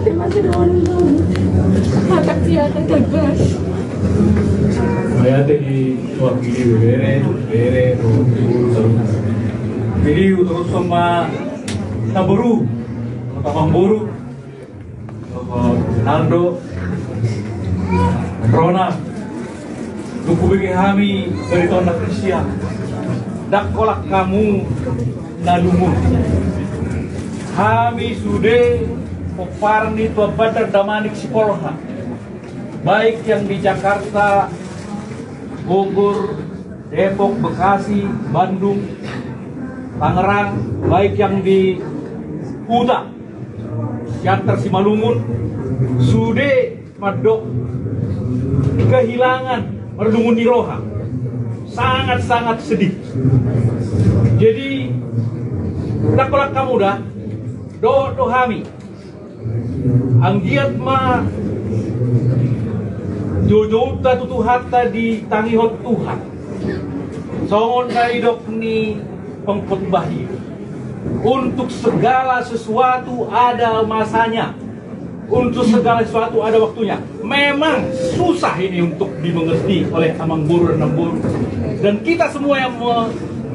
terima kasih doang. Makasih akan tegas. Saya tadi wakili bere jadi terus sama Taburu Tabamburu Naldo Rona Duku bagi kami dari tahun Krisia dak kolak kamu nalumun kami sudah peparni tua badar damanik sipolha baik yang di Jakarta, Bogor, Depok, Bekasi, Bandung, Tangerang, baik yang di Kuta, Siantar, Simalungun, sudah madok kehilangan Merdungun Niroha, sangat-sangat sedih. Jadi, nakolak kamu dah, do hami, anggiat ma jojo ta tutu hatta di tangihot Tuhan. Songon kaidok ni pengkot bahi. Untuk segala sesuatu ada masanya. Untuk segala sesuatu ada waktunya. Memang susah ini untuk dimengerti oleh Amang Buru dan Namburu. Dan kita semua yang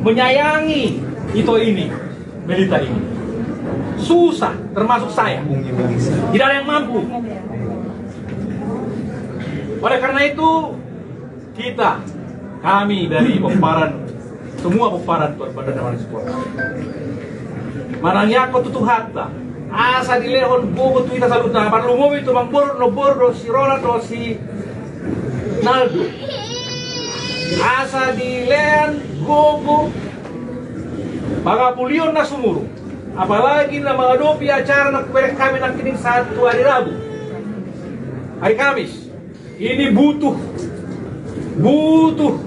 menyayangi itu ini, Melita ini. Susah, termasuk saya. Tidak ada yang mampu. Oleh karena itu, kami dari Peparan, semua Peparan Tuan Badar Damanik Sport. Manangnya aku tutup hatta, asa dilehon buku tu kita salut na, parlumo itu Mangbor, Nobor, si Ronald, si Naldo. Asa dilehan gogo, pagapulion na sumuru. Apalagi na menghadapi acara nak kami nak kining satu hari Rabu, hari Kamis. Ini butuh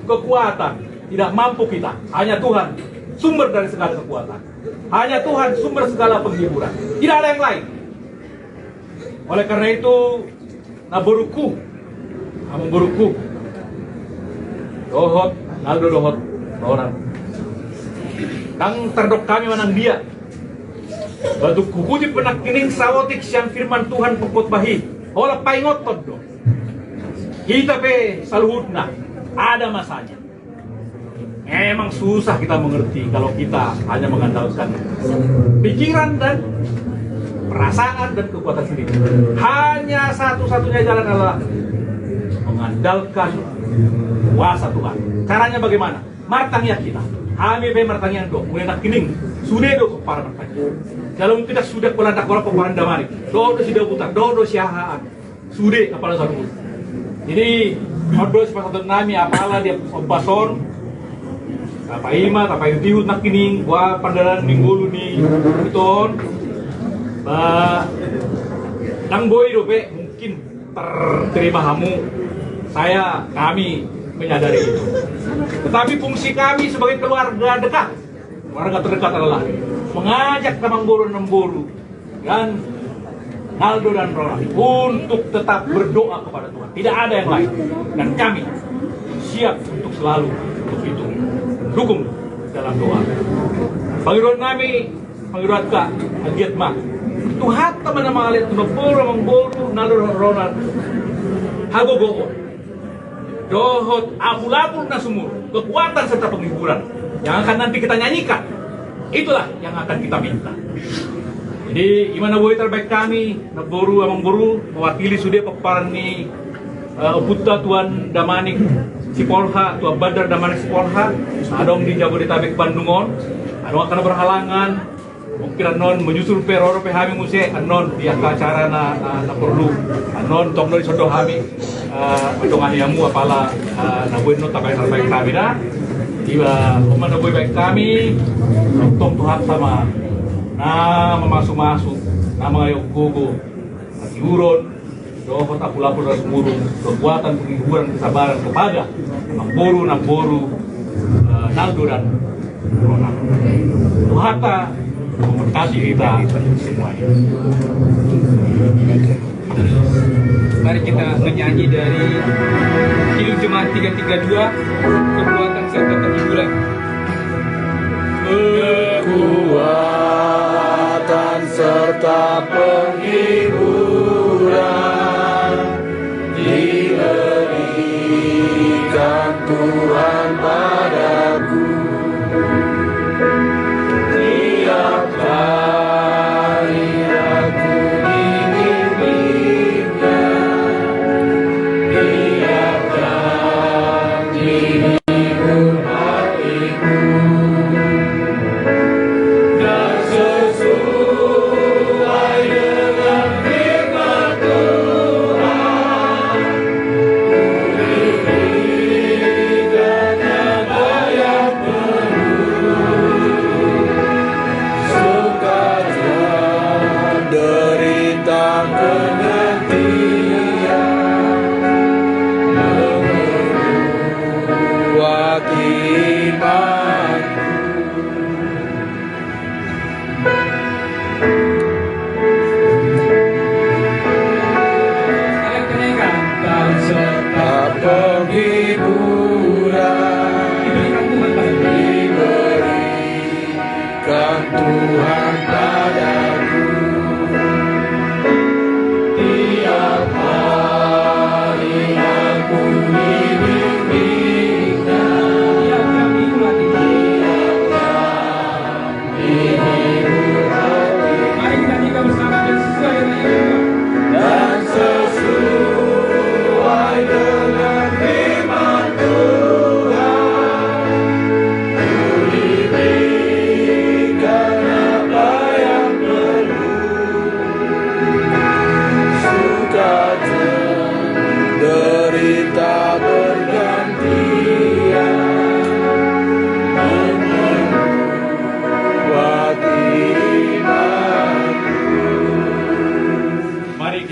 kekuatan. Tidak mampu kita. Hanya Tuhan sumber dari segala kekuatan. Hanya Tuhan sumber segala penghiburan. Tidak ada yang lain. Oleh karena itu, naburuku, dohot, Naldo dohot, orang. Kang terdok kami manang dia. Batu kukutip penak kining sawotik siang firman Tuhan pekot bahi. Olah paingotot do. Kita saluhutna ada masanya. Emang susah kita mengerti kalau kita hanya mengandalkan pikiran dan perasaan dan kekuatan sendiri. Hanya satu-satunya jalan adalah mengandalkan kuasa Tuhan. Caranya bagaimana? Martangnya kita. Kami martangnya do, mulai nak kining sudah do para martangnya. Kalau kita sudah koladak kola peparan damanik, do sudah putar, do siahaan, sudah kepala satu. Jadi, ordo sepasat nami apalah dia obason, apa ima, apa itu nak kining, gua pandaran minggulu ni iton, dang boy dope mungkin terterima hamu, kami menyadari itu. Tetapi fungsi kami sebagai keluarga dekat, keluarga terdekat adalah mengajak Amang Buru dan Namburu dan Naldo dan Rona untuk tetap berdoa kepada Tuhan. Tidak ada yang lain. Dan kami siap untuk selalu untuk itu dukung dalam doa. Pangiruan kami, pangiruan ka, agiat mah. Tuhan teman mengalir Amang Buru, Naldo dan Rona. Hagogo. Dohot abul-abul na sumur. Kekuatan serta penghiburan yang akan nanti kita nyanyikan. Itulah yang akan kita minta. Jadi, gimana boleh terbaik kami, Namburu, Amang Buru, mewakili sudah peparan ni Putra Tuan Damanik Sipolha, Tuan Badar Damanik Sipolha, adong di Jabodetabek Bandungon, adong akan berhalangan, mungkin anon menyusul peroro pehami muse, anon di acara na perlu, anon tong dari sodo hami, untuk ahliamu apalah nabuin no terbaik kami dah, iba kumana baik kami, tong Tuhan sama. Nah, memasuk-masuk, nama ayok gogo, hiburan, dohot apul-apul dan semurung, kekuatan penghiburan kesabaran kepada Namburu, Naldo dan Rona. Tuhata memberkati kita semuanya. Mari kita menyanyi dari Kidung Jemaat 332, kekuatan serta penghiburan. Kekuatan serta penghibur.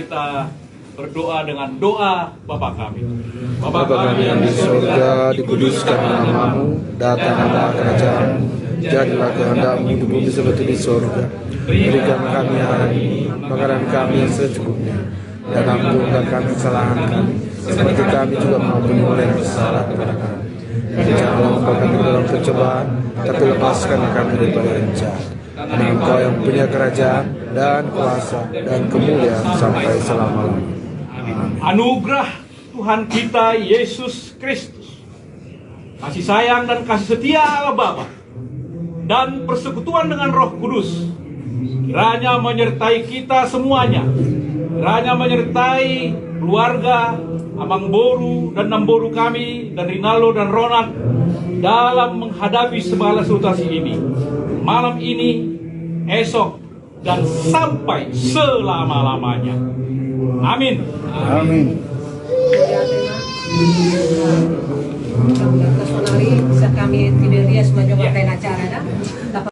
kita berdoa dengan doa Bapa kami. Bapa kami yang di surga, dikuduskan namamu, datanglah kerajaanmu, jadilah kehendakmu di bumi seperti di surga. Berikan kami hari ini makanan kami yang secukupnya, dan ampunkan kami kesalahan kami, seperti kami juga mengampuni oleh yang bersalah kepada kami. Dan janganlah membawa kami ke dalam pencobaan, tapi lepaskan kami daripada yang jahat. Karena Engkau yang punya kerajaan dan kuasa dan kemuliaan sampai selama-lamanya. Anugerah Tuhan kita Yesus Kristus, kasih sayang dan kasih setia Allah Bapa, dan persekutuan dengan Roh Kudus kiranya menyertai kita semuanya, kiranya menyertai keluarga Amang Boru dan Namboru kami, dan Rinaldo dan Ronald dalam menghadapi segala situasi ini, malam ini, esok, dan sampai selama-lamanya. Amin. Amin. Kami personali, sa kami Tiberias, medyo matay na acara na.